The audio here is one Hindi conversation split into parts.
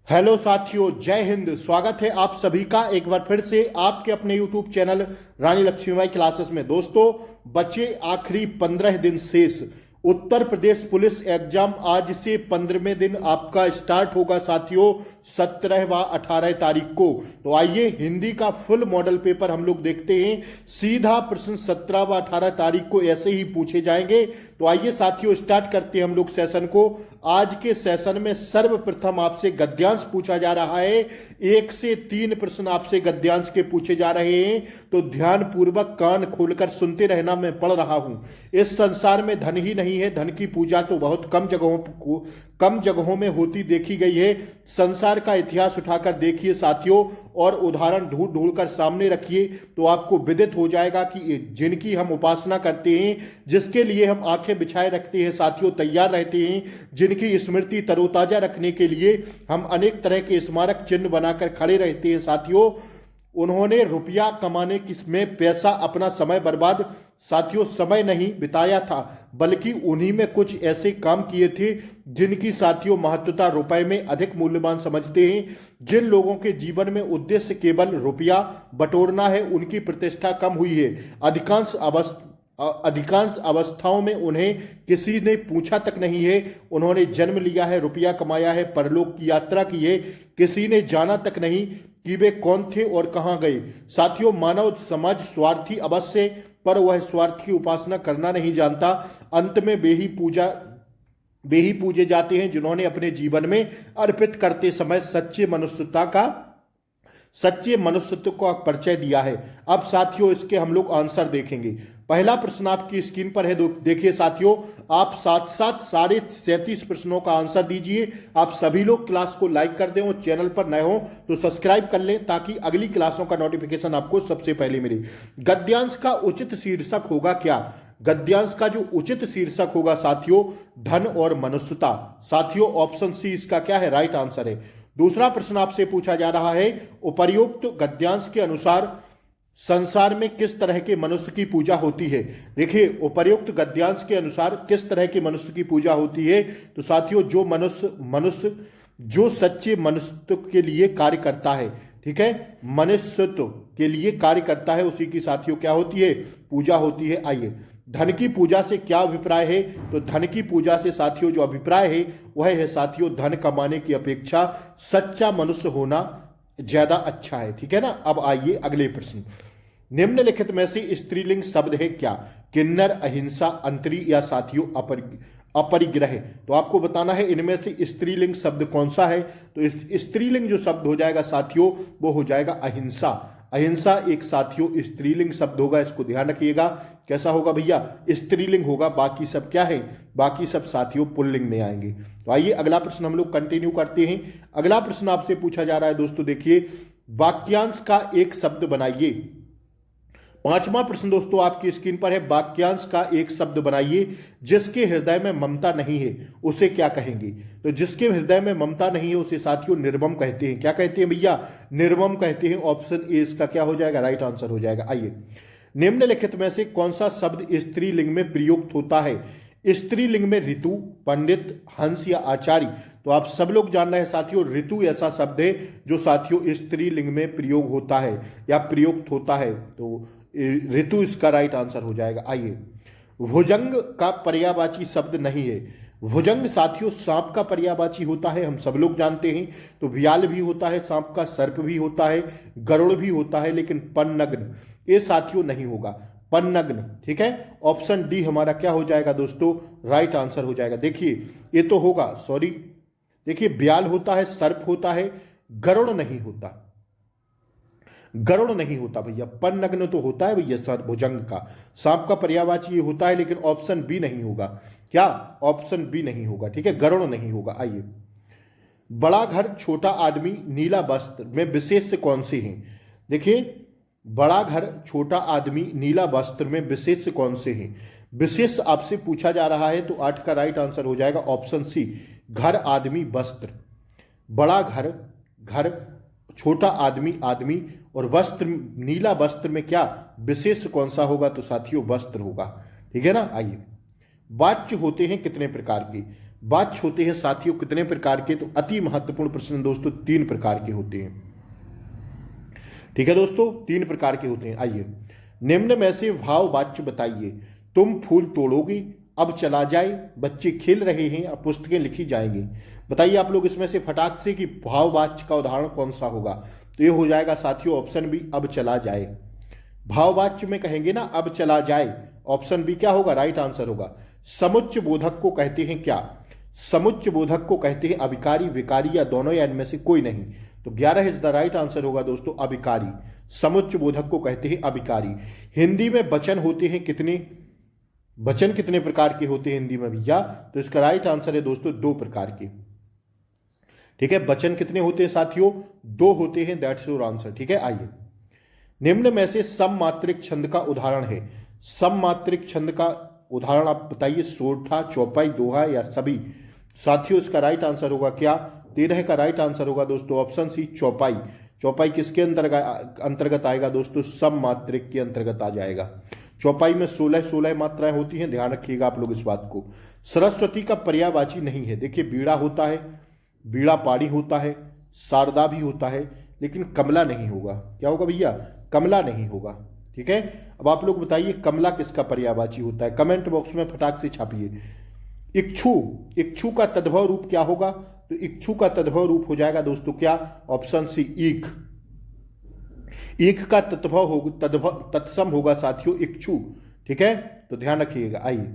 हेलो साथियों, जय हिंद। स्वागत है आप सभी का एक बार फिर से आपके अपने यूट्यूब चैनल रानी लक्ष्मीबाई क्लासेस में। दोस्तों, बचे आखिरी 15 दिन शेष। उत्तर प्रदेश पुलिस एग्जाम आज से 15वें दिन आपका स्टार्ट होगा साथियों, 17 व 18 तारीख को। तो आइए हिंदी का फुल मॉडल पेपर हम लोग देखते हैं। सीधा प्रश्न 17 व 18 तारीख को ऐसे ही पूछे जाएंगे। तो आइए साथियों स्टार्ट करते हैं हम लोग सेशन को। आज के सेशन में सर्वप्रथम आपसे गद्यांश पूछा जा रहा है। 1 से 3 प्रश्न आपसे गद्यांश के पूछे जा रहे हैं, तो ध्यान पूर्वक कान खोलकर सुनते रहना। मैं पढ़ रहा हूं। इस संसार में धन ही नहीं है, धन की पूजा तो बहुत कम जगहों में होती देखी गई है। संसार का इतिहास उठाकर देखिए साथियों, और उदाहरण ढूंढ ढूंढ कर सामने रखिए, तो आपको विदित हो जाएगा कि जिनकी हम उपासना करते हैं, जिसके लिए हम आंखें बिछाए रखते हैं साथियों, तैयार रहते हैं, जिनकी स्मृति तरोताजा रखने के लिए हम अनेक तरह के स्मारक चिन्ह बनाकर खड़े रहते हैं साथियों, उन्होंने रुपया कमाने में पैसा अपना समय बर्बाद साथियों समय नहीं बिताया था, बल्कि उन्हीं में कुछ ऐसे काम किए थे जिनकी साथियों महत्वता रुपए में अधिक मूल्यवान समझते हैं। जिन लोगों के जीवन में उद्देश्य केवल रुपया बटोरना है, उनकी प्रतिष्ठा कम हुई है। अधिकांश अवस्थाओं में उन्हें किसी ने पूछा तक नहीं है। उन्होंने जन्म लिया है, रुपया कमाया है, परलोक की यात्रा की है, किसी ने जाना तक नहीं कि वे कौन थे और कहां गए। साथियों, मानव समाज स्वार्थी अवश्य, पर वह स्वार्थ की उपासना करना नहीं जानता। अंत में वे ही पूजे जाते हैं जिन्होंने अपने जीवन में अर्पित करते समय सच्चे मनुष्यत्व का परिचय दिया है। अब साथियों इसके हम लोग आंसर देखेंगे। पहला प्रश्न आपकी स्क्रीन पर है, देखिए साथियों, आप साथ साथ सारे 37 प्रश्नों का आंसर दीजिए। आप सभी लोग क्लास को लाइक कर दें और चैनल पर नए हो तो सब्सक्राइब कर लें, ताकि अगली क्लासों का नोटिफिकेशन आपको सबसे पहले मिले। गद्यांश का उचित शीर्षक होगा क्या? गद्यांश का जो उचित शीर्षक होगा साथियों, धन और मनुष्यता। साथियों ऑप्शन सी इसका क्या है? राइट आंसर है। दूसरा प्रश्न आपसे पूछा जा रहा है, उपर्युक्त गद्यांश के अनुसार संसार में किस तरह के मनुष्य की पूजा होती है? देखिए, उपर्युक्त गद्यांश के अनुसार किस तरह के मनुष्य की पूजा होती है, तो साथियों जो मनुष्य जो सच्चे मनुष्यत्व के लिए कार्य करता है, ठीक है, मनुष्यत्व के लिए कार्य करता है, उसी की साथियों क्या होती है? पूजा होती है। आइए, धन की पूजा से क्या अभिप्राय है? तो धन की पूजा से साथियों जो अभिप्राय है वह है साथियों, धन कमाने की अपेक्षा सच्चा मनुष्य होना ज्यादा अच्छा है, ठीक है ना। अब आइए अगले प्रश्न। निम्नलिखित में से स्त्रीलिंग शब्द है क्या? किन्नर, अहिंसा, अंतरी या साथियों अपरिग्रह। तो आपको बताना है इनमें से स्त्रीलिंग शब्द कौन सा है। तो स्त्रीलिंग जो शब्द हो जाएगा साथियों वो हो जाएगा अहिंसा। अहिंसा एक साथियों स्त्रीलिंग शब्द होगा, इसको ध्यान रखिएगा। कैसा होगा भैया? स्त्रीलिंग होगा। बाकी सब क्या है? बाकी सब साथियों पुल्लिंग में आएंगे। तो आइए अगला प्रश्न हम लोग कंटिन्यू करते हैं। अगला प्रश्न आपसे पूछा जा रहा है दोस्तों, देखिए, वाक्यांश का एक शब्द बनाइए। पांचवा प्रश्न दोस्तों आपकी स्क्रीन पर है, वाक्यांश का एक शब्द बनाइए जिसके हृदय में ममता नहीं है, उसे क्या कहेंगे? तो जिसके हृदय में ममता नहीं है उसे साथियों निर्मम कहते हैं। क्या कहते हैं भैया? निर्मम कहते हैं। ऑप्शन ए इसका क्या हो जाएगा? राइट आंसर हो जाएगा। आइए, निम्नलिखित में से कौन सा शब्द स्त्रीलिंग में प्रयुक्त होता है? स्त्रीलिंग में ऋतु, पंडित, हंस या आचार्य। तो आप सब लोग जान रहे हैं साथियों, ऋतु ऐसा शब्द है जो साथियों स्त्रीलिंग में प्रयोग होता है या प्रयुक्त होता है। तो ऋतु इसका राइट आंसर हो जाएगा। आइए, भुजंग का पर्यायवाची शब्द नहीं है। भुजंग साथियों सांप का पर्यायवाची होता है, हम सब लोग जानते हैं। तो व्याल भी होता है सांप का, सर्प भी होता है, गरुड़ भी होता है, लेकिन पन्नग्न ये साथियों नहीं होगा। पन्नग्न, ठीक है। ऑप्शन डी हमारा क्या हो जाएगा दोस्तों? राइट आंसर हो जाएगा। देखिए ये तो होगा, सॉरी, देखिए व्याल होता है, सर्प होता है, गरुड़ नहीं होता। गरुड़ नहीं होता भैया, पन्नग्न तो होता है भैया सर भुजंग का। सांप का पर्यायवाची ये होता है, लेकिन ऑप्शन बी नहीं होगा। क्या? ऑप्शन बी नहीं होगा, ठीक है, गरुड़ नहीं होगा। आइए, बड़ा घर, छोटा आदमी, नीला वस्त्र में विशेष कौन से हैं? देखिए, बड़ा घर, छोटा आदमी, नीला वस्त्र में विशेष कौन से हैं? विशेष आपसे पूछा जा रहा है, तो 8 का राइट आंसर हो जाएगा ऑप्शन सी, घर, आदमी, वस्त्र। बड़ा घर, घर, छोटा आदमी, आदमी, और वस्त्र, नीला वस्त्र में क्या विशेष कौन सा होगा? तो साथियों वस्त्र होगा, ठीक है ना। आइए, वाच्य होते हैं कितने प्रकार के? वाच्य होते हैं साथियों कितने प्रकार के? तो अति महत्वपूर्ण प्रश्न दोस्तों 3 प्रकार के होते हैं। ठीक है दोस्तों, 3 प्रकार के होते हैं। आइए, निम्न में से भाव वाच्य बताइए। तुम फूल तोड़ोगे, अब चला जाए, बच्चे खेल रहे हैं, अब पुस्तकें लिखी जाएंगी। बताइए आप लोग इसमें से फटाक से कि भाव वाच्य का उदाहरण कौन सा होगा? तो ये हो जाएगा साथियों ऑप्शन बी, अब चला जाए। भाव वाच्य में कहेंगे ना अब चला जाए, ऑप्शन बी क्या होगा? राइट आंसर होगा। समुच्चय बोधक को कहते हैं क्या? समुच्चय बोधक को कहते हैं अभिकारी, विकारी या दोनों या इनमें से कोई नहीं। तो 11 इज द राइट आंसर होगा दोस्तों अभिकारी। समुच्चय बोधक को कहते हैं अभिकारी। हिंदी में वचन होते हैं कितने? वचन कितने प्रकार के होते हैं हिंदी में भैया? तो इसका राइट आंसर है दोस्तों 2 प्रकार के। ठीक है, वचन कितने होते हैं साथियों? 2 होते हैं, दैट्स योर आंसर। ठीक है, आइए, निम्न में से सममात्रिक छंद का उदाहरण है। सममात्रिक छंद का उदाहरण आप बताइए। सोठा, चौपाई, दोहा या सभी? साथियों इसका राइट आंसर होगा क्या? 13 का राइट आंसर होगा दोस्तों ऑप्शन सी, चौपाई। चौपाई किसके अंतर्गत आएगा दोस्तों? सममात्रिक के अंतर्गत आ जाएगा। चौपाई में 16 मात्राएं होती हैं, ध्यान रखिएगा आप लोग इस बात को। सरस्वती का पर्यायवाची नहीं है। देखिए, बीड़ा होता है, बीड़ा पाड़ी होता है, शारदा भी होता है, लेकिन कमला नहीं होगा। क्या होगा भैया? कमला नहीं होगा। ठीक है, अब आप लोग बताइए कमला किसका पर्यायवाची होता है? कमेंट बॉक्स में फटाक से छापिए। इक्षु, इक्षु का तद्भव रूप क्या होगा? तो इक्षु का तद्भव रूप हो जाएगा दोस्तों क्या? ऑप्शन सी, ईख। ईख का तत्सम होगा साथियों इक्षु। ठीक है, तो ध्यान रखिएगा। आइए,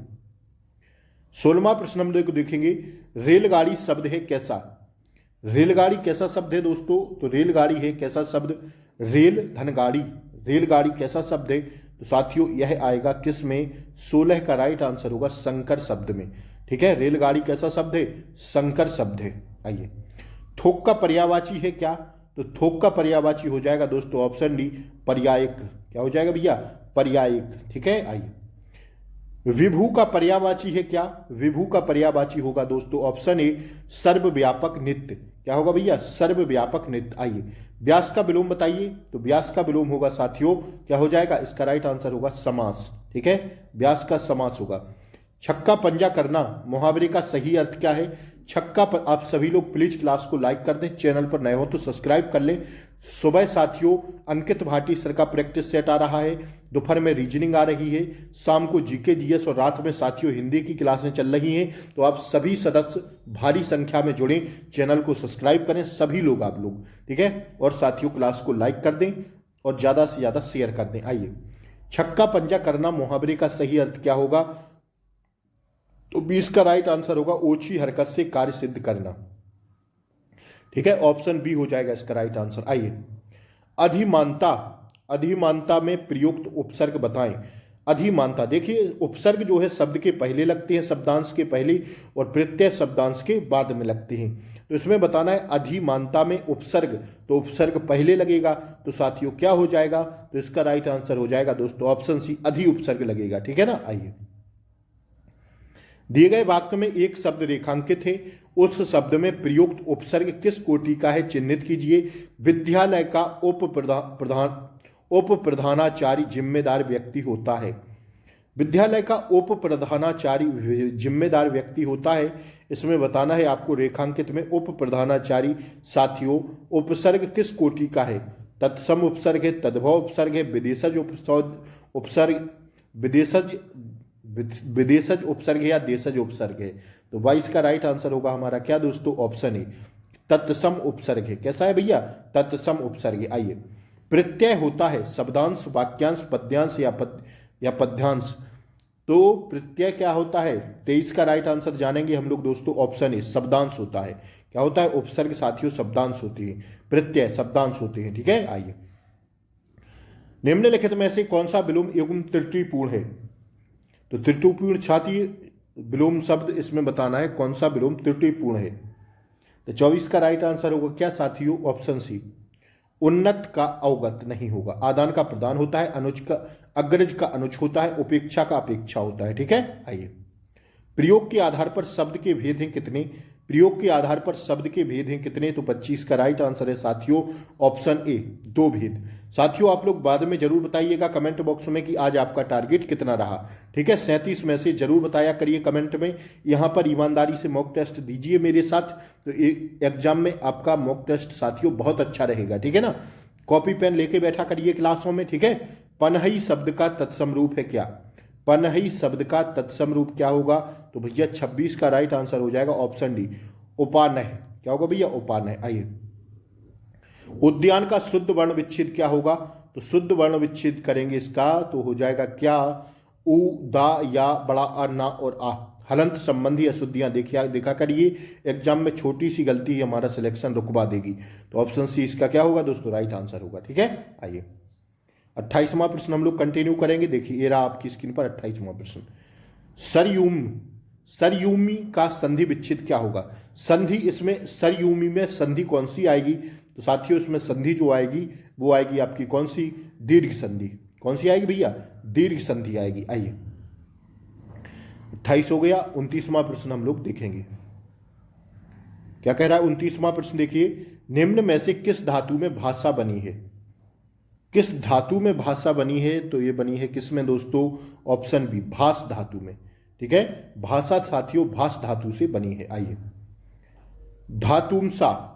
16वां प्रश्न हम लोग देखेंगे। रेलगाड़ी शब्द है कैसा? रेलगाड़ी कैसा शब्द है दोस्तों? तो रेलगाड़ी है कैसा शब्द? रेल धन गाड़ी। रेलगाड़ी कैसा शब्द है? तो साथियों यह आएगा किस में? 16 का राइट आंसर होगा संकर शब्द में। ठीक है, रेलगाड़ी कैसा शब्द है? संकर शब्द है। आइए, थोक का पर्यायवाची है क्या? तो थोक का पर्यायवाची हो जाएगा दोस्तों ऑप्शन डी, पर्यायक। क्या हो जाएगा भैया? पर्यायक। ठीक है, आइए, विभू का पर्यायवाची है क्या? विभू का पर्यायवाची होगा दोस्तों ऑप्शन ए, सर्वव्यापक नित्य। क्या होगा भैया? सर्वव्यापक नित्य। आइए, व्यास का विलोम बताइए। तो व्यास का विलोम होगा साथियों क्या हो जाएगा? इसका राइट आंसर होगा समास। ठीक है, व्यास का समास होगा। छक्का पंजा करना मुहावरे का सही अर्थ क्या है? छक्का पर आप सभी लोग प्लीज क्लास को लाइक कर दें, चैनल पर नए हो तो सब्सक्राइब कर लें। सुबह साथियों अंकित भाटी सर का प्रैक्टिस सेट आ रहा है, दोपहर में रीजनिंग आ रही है, शाम को जीके जीएस और रात में साथियों हिंदी की क्लासें चल रही हैं। तो आप सभी सदस्य भारी संख्या में जुड़ें, चैनल को सब्सक्राइब करें सभी लोग आप लोग। ठीक है, और साथियों क्लास को लाइक कर दें और ज्यादा से ज्यादा शेयर कर दें। आइए, छक्का पंजा करना मुहावरे का सही अर्थ क्या होगा? तो 20 का राइट आंसर होगा ओछी हरकत से कार्य सिद्ध करना। ठीक है, ऑप्शन बी हो जाएगा इसका राइट आंसर। आइए, अधिमानता, अधिमानता में प्रयुक्त उपसर्ग बताएं। अधिमानता, देखिए उपसर्ग जो है शब्द के पहले लगते हैं, शब्दांश के पहले, और प्रत्यय शब्दांश के बाद में लगते हैं। तो इसमें बताना है अधिमानता में उपसर्ग, तो उपसर्ग पहले लगेगा। तो साथियों क्या हो जाएगा? तो इसका राइट आंसर हो जाएगा दोस्तों ऑप्शन सी, अधि उपसर्ग लगेगा। ठीक है ना, आइए, दिए गए वाक्य में एक शब्द रेखांकित है, उस शब्द में प्रयुक्त उपसर्ग किस कोटि का है? चिन्हित कीजिए। विद्यालय का उप प्रधानाचार्य जिम्मेदार व्यक्ति होता है। विद्यालय का उप प्रधानाचार्य जिम्मेदार व्यक्ति होता है, इसमें बताना है आपको रेखांकित में उप प्रधानाचार्य। साथियों उपसर्ग किस कोटि का है? तत्सम उपसर्ग है, तद्भव उपसर्ग है, विदेशज उपसर्ग, विदेशज उपसर्ग है या देशज उपसर्ग है? तो 22 का राइट आंसर होगा हमारा क्या दोस्तों? ऑप्शन ए, तत्सम उपसर्ग है। कैसा है भैया? तत्सम उपसर्ग है। आइए, प्रत्यय होता है शब्दांश, वाक्यांश, पद्यांश या पद्यांश। तो प्रत्यय क्या होता है? 23 का राइट आंसर जानेंगे हम लोग दोस्तों ऑप्शन ए, शब्दांश होता है। क्या होता है? उपसर्ग साथियों शब्दांश होती है, प्रत्यय शब्दांश होते हैं। ठीक है, आइए, निम्नलिखित में से कौन सा विलोम एवं त्रुटिपूर्ण है? तो त्रुटिपूर्ण छाती विलोम शब्द इसमें बताना है कौन सा विलोम त्रुटिपूर्ण है। तो 24 का राइट आंसर होगा क्या साथियों? ऑप्शन सी, उन्नत का अवगत नहीं होगा। आदान का प्रदान होता है, अनुज का अग्रज का अनुज होता है, उपेक्षा का अपेक्षा होता है। ठीक है, आइए, प्रयोग के आधार पर शब्द के भेद हैं कितने? प्रयोग के आधार पर शब्द के भेद हैं कितने, तो 25 का राइट आंसर है साथियों ऑप्शन ए 2 भेद। साथियों आप लोग बाद में जरूर बताइएगा कमेंट बॉक्स में कि आज आपका टारगेट कितना रहा, ठीक है। 37 में से जरूर बताया करिए कमेंट में। यहाँ पर ईमानदारी से मॉक टेस्ट दीजिए मेरे साथ, तो एग्जाम में आपका मॉक टेस्ट साथियों बहुत अच्छा रहेगा, ठीक है ना। कॉपी पेन लेके बैठा करिए क्लासों में, ठीक है। पनहई शब्द का तत्सम रूप है क्या, पनहई शब्द का तत्सम रूप क्या होगा, तो भैया 26 का राइट आंसर हो जाएगा ऑप्शन डी उपानह। क्या होगा भैया, उपानह। आइए, उद्यान का शुद्ध वर्ण विच्छेद क्या होगा, तो शुद्ध वर्ण विच्छेद करेंगे इसका तो हो जाएगा क्या, उ दा या बड़ा अ ना और आ। हलंत संबंधी अशुद्धियां देखा करिए, एग्जाम में छोटी सी गलती ही हमारा सिलेक्शन रुकवा देगी। तो ऑप्शन सी इसका क्या होगा दोस्तों, राइट आंसर होगा, ठीक है। आइए 28वां प्रश्न हम लोग कंटिन्यू करेंगे। देखिए ये रहा आपकी स्क्रीन पर 28वां प्रश्न। सरयूमी का संधि विच्छेद क्या होगा, संधि इसमें सरयूमी में संधि कौन सी आएगी, तो साथियों इसमें संधि जो आएगी वो आएगी आपकी कौन सी, दीर्घ संधि। कौन सी आएगी भैया, दीर्घ संधि आएगी। आइए 28 हो गया। 29वां प्रश्न हम लोग देखेंगे क्या कह रहा है। 29वां प्रश्न देखिए, निम्न में से किस धातु में भाषा बनी है, किस धातु में भाषा बनी है, तो ये बनी है किस में दोस्तों, ऑप्शन बी भास धातु में, ठीक है। भाषा साथियों भास धातु से बनी है। आइए धातुमसा,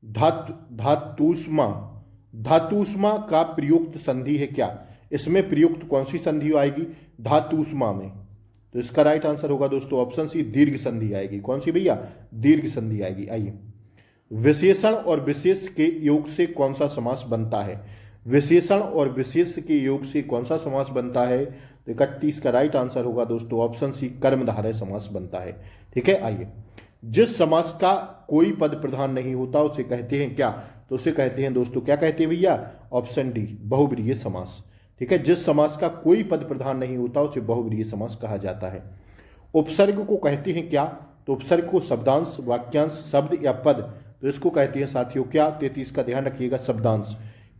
धातुष्मा, धातुष्मा का प्रयुक्त संधि है क्या, इसमें प्रयुक्त कौन सी संधि आएगी, धातुष्मा में, तो इसका राइट आंसर होगा दोस्तों ऑप्शन सी दीर्घ संधि आएगी। कौन सी भैया, दीर्घ संधि आएगी। आइए विशेषण और विशेष के योग से कौन सा समास बनता है, विशेषण और विशेष के योग से कौन सा समास बनता है, तो 31 का राइट आंसर होगा दोस्तों ऑप्शन सी कर्मधारय समास बनता है, ठीक है। आइए जिस समास का कोई पद प्रधान नहीं होता उसे कहते हैं क्या, तो उसे कहते हैं दोस्तों क्या कहते हैं भैया, ऑप्शन डी बहुब्रीहि समास, ठीक है। जिस समास का कोई पद प्रधान नहीं होता उसे बहुब्रीहि समास कहा जाता है। उपसर्ग को कहते हैं क्या, तो उपसर्ग को शब्दांश, वाक्यांश, शब्द या पद, तो इसको कहते हैं साथियों क्या, 33 का ध्यान रखिएगा, शब्दांश।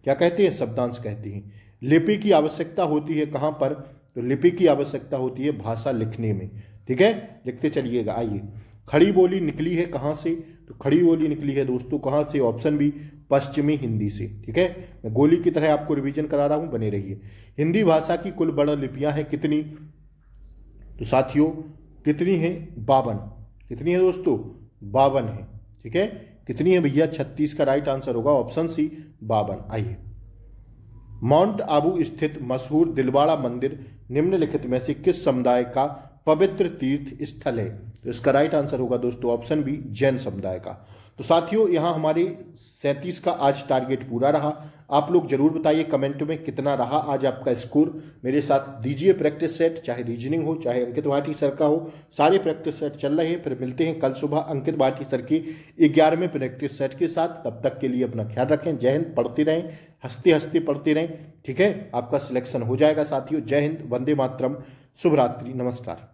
क्या कहते हैं, शब्दांश कहते हैं। लिपि की आवश्यकता होती है कहाँ पर, तो लिपि की आवश्यकता होती है भाषा लिखने में, ठीक है, लिखते चलिएगा। आइए खड़ी बोली निकली है कहाँ से, तो खड़ी बोली निकली है दोस्तों कहाँ से, ऑप्शन बी पश्चिमी हिंदी से, ठीक है। मैं गोली की तरह आपको रिवीजन करा रहा हूं, बने रहिए। हिंदी भाषा की कुल वर्ण लिपियां हैं कितनी, तो साथियों कितनी है, 52। कितनी है दोस्तों, 52 है, ठीक है। कितनी है भैया, 36 का राइट आंसर होगा ऑप्शन सी 52। आइए माउंट आबू स्थित मशहूर दिलवाड़ा मंदिर निम्नलिखित में से किस समुदाय का पवित्र तीर्थ स्थल है, तो इसका राइट आंसर होगा दोस्तों ऑप्शन बी जैन समुदाय का। तो साथियों यहाँ हमारे 37 का आज टारगेट पूरा रहा। आप लोग जरूर बताइए कमेंट में कितना रहा आज आपका स्कोर। मेरे साथ दीजिए प्रैक्टिस सेट, चाहे रीजनिंग हो चाहे अंकित भाटी सर का हो, सारे प्रैक्टिस सेट चल रहे हैं। फिर मिलते हैं कल सुबह अंकित भाटी सर के 11वें प्रैक्टिस सेट के साथ। तब तक के लिए अपना ख्याल रखें। जय हिंद। पढ़ते रहें, हंसते हंसते पढ़ते रहें, ठीक है। आपका सिलेक्शन हो जाएगा साथियों। जय हिंद, वंदे मातरम, शुभ रात्रि, नमस्कार।